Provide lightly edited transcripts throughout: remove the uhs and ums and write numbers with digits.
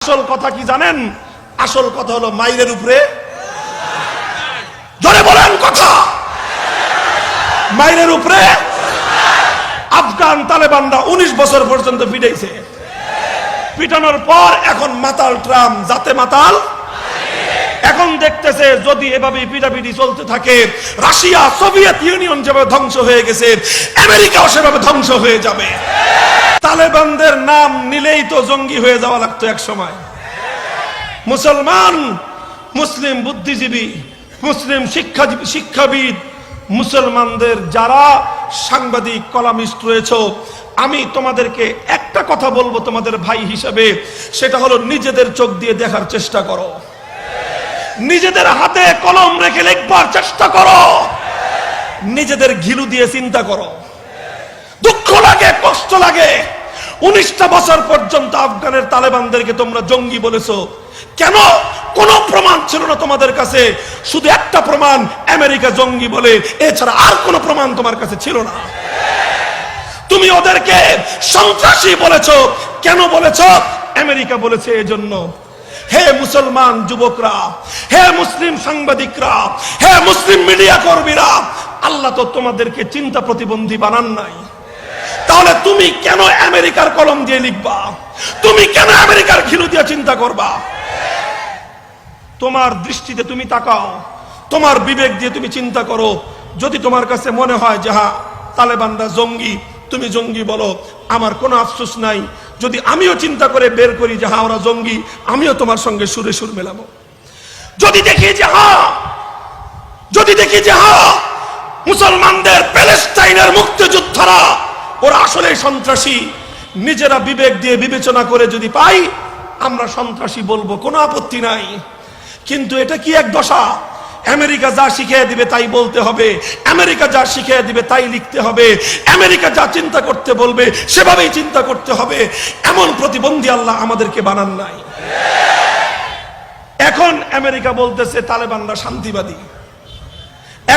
আসল কথা কি জানেন? আসল কথা হলো মাইরের উপরে জোরে বলেন কথা। মাইরের উপরে আফগান তালেবানরা 19 বছর পর্যন্ত পিটাইছে। পিটানোর পর এখন মাতাল ট্রাম্প, যাতে মাতাল এখন দেখতেছে যদি এভাবে পিটাপিটি চলতে থাকে, রাশিয়া সোভিয়েত ইউনিয়ন যেভাবে ধ্বংস হয়ে গেছে, আমেরিকাও সেভাবে ধ্বংস হয়ে যাবে। তালেবানদের নাম নিলেই তো জঙ্গি হয়ে যাওয়া লাগতো এক সময়। মুসলমান, মুসলিম বুদ্ধিজীবী, মুসলিম শিক্ষাবিদ, মুসলমানদের যারা সাংবাদিক কলামিস্ট রয়েছে, আমি তোমাদেরকে একটা কথা বলবো তোমাদের ভাই হিসেবে, সেটা হলো নিজেদের চোখ দিয়ে দেখার চেষ্টা করো, নিজেদের হাতে কলম রেখে লিখবার চেষ্টা করো, নিজেদের ঘিলু দিয়ে চিন্তা করো। দুঃখ লাগে, কষ্ট লাগে। 19টা বছর পর্যন্ত আফগানের তালেবানদেরকে তোমরা জঙ্গি বলেছো কেন? কোনো প্রমাণ ছিল না তোমাদের কাছে, শুধু একটা প্রমাণ, আমেরিকা জঙ্গি বলে, এছাড়া আর কোনো প্রমাণ তোমার কাছে ছিল না। তুমি ওদেরকে সন্ত্রাসী বলেছো কেন? বলেছো আমেরিকা বলেছে এজন্য। হে মুসলমান যুবকরা, হে মুসলিম সাংবাদিকরা, হে মুসলিম মিডিয়া কর্মীরা, আল্লাহ তো তোমাদেরকে চিন্তা প্রতিবন্ধী বানান নাই। তাহলে তুমি কেন আমেরিকার কলম দিয়ে লিখবা? তুমি কেন আমেরিকার ঘিলু দিয়ে চিন্তা করবা? তোমার দৃষ্টিতে তুমি তাকাও, তোমার বিবেক দিয়ে তুমি চিন্তা করো। যদি তোমার কাছে মনে হয় যে হ্যাঁ তালেবানরা জঙ্গি, তুমি জঙ্গি বলো, আমার কোনো আফসোস নাই। যদি আমিও চিন্তা করে বের করি যে হ্যাঁ ওরা জঙ্গি, আমিও তোমার সঙ্গে সুরে সুর মেলাবো। যদি দেখি যে হ্যাঁ মুসলমানদের প্যালেস্টাইনের মুক্তিযোদ্ধারা ওরা আসলে সন্ত্রাসী, নিজেরা বিবেক দিয়ে বিবেচনা করে যদি পাই আমরা সন্ত্রাসী বলবো, কোনো আপত্তি নাই। কিন্তু এটা কি এক দশা? আমেরিকা যা শিখিয়ে দিবে তাই বলতে হবে, আমেরিকা যা শিখিয়ে দিবে তাই লিখতে হবে, আমেরিকা যা চিন্তা করতে বলবে সেভাবেই চিন্তা করতে হবে। এমন প্রতিবন্ধী আল্লাহ আমাদেরকে বানান নাই। এখন আমেরিকা বলতেছে তালেবানরা শান্তিবাদী।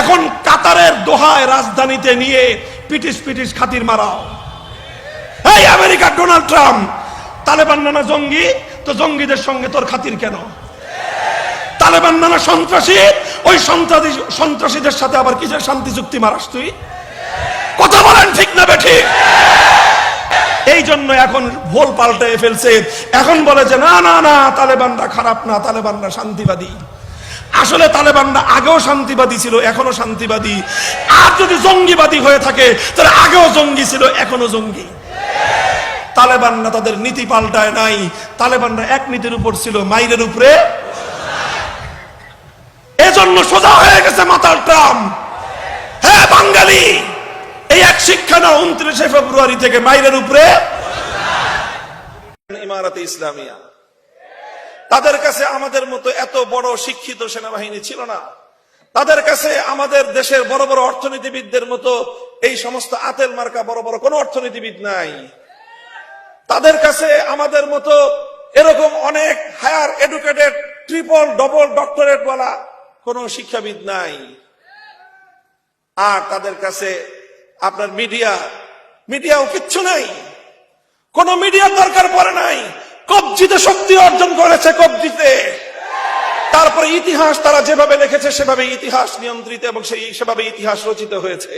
এখন কাতারের দোহায় রাজধানীতে নিয়ে পিটিশ পিটিশ খাতির মারাও। এই আমেরিকা ডোনাল্ড ট্রাম্প, তালেবান নানা জঙ্গি, তো জঙ্গিদের সঙ্গে তোর খাতির কেন? তালেবান নানা সন্ত্রাসী, ওই সন্ত্রাসীদের সাথে আবার কিসের শান্তি চুক্তি মারাস তুই? কথা বলেন ঠিক না বেঠিক? এই জন্য এখন ভোল পাল্টে ফেলছে। এখন বলে যে না না না, তালেবানরা খারাপ না, তালেবানরা শান্তিবাদী। আসলে তালেবানরা আগেও শান্তিবাদী ছিল, এখনো শান্তিবাদী। আর যদি জঙ্গিবাদী হয়ে থাকে তাহলে আগেও জঙ্গি ছিল, এখনো জঙ্গি। তালেবানরা তাদের নীতি পাল্টায় নাই। তালেবানরা এক নীতির উপর ছিল, মাইরের উপরে। এজন্য সোজা হয়ে গেছে মাতাল ট্রাম্প। হ্যাঁ বাঙালি, এই এক শিক্ষা না, 29শে ফেব্রুয়ারি থেকে মাইরের উপরে। ইমারতে ইসলামিয়া, তাদের কাছে আমাদের মতো এত বড় শিক্ষিত সেনাবাহিনী ছিল না। তাদের কাছে আমাদের দেশের বড় বড় অর্থনীতিবিদদের মতো এই সমস্ত আতেল মার্কা বড় বড় কোন অর্থনীতিবিদ নাই। তাদের কাছে আমাদের মতো এরকম অনেক higher educated triple double doctorate ওয়ালা কোন শিক্ষাবিদ নাই। আর তাদের কাছে আপনার মিডিয়াও কিচ্ছু নাই, কোন মিডিয়ার দরকার পড়ে নাই। কবজিতে শক্তি অর্জন করেছে, কবজিতে। তারপরে ইতিহাস তারা যেভাবে লিখেছে সেভাবে ইতিহাস নিয়ন্ত্রিত এবং সেভাবে ইতিহাস রচিত হয়েছে।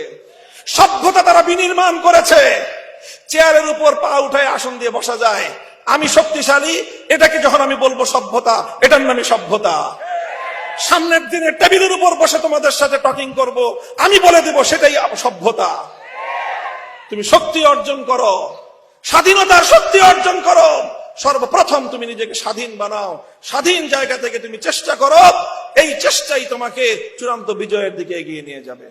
সভ্যতা তারা বিনির্মাণ করেছে। চেয়ারের উপর পা উঠায় আসন দিয়ে বসা যায়। আমি শক্তিশালী, এটাকে যখন আমি বলবো সভ্যতা, এটার নামে সভ্যতা। সামনের দিনে টেবিলের উপর বসে তোমাদের সাথে টকিং করব, আমি বলে দেব সেটাই সভ্যতা। তুমি শক্তি অর্জন করো, স্বাধীনতার শক্তি অর্জন করো। সর্বপ্রথম তুমি নিজেকে স্বাধীন বানাও, স্বাধীন জায়গা থেকে তুমি চেষ্টা করো। এই চেষ্টাই তোমাকে চূড়ান্ত বিজয়ের দিকে এগিয়ে নিয়ে যাবে।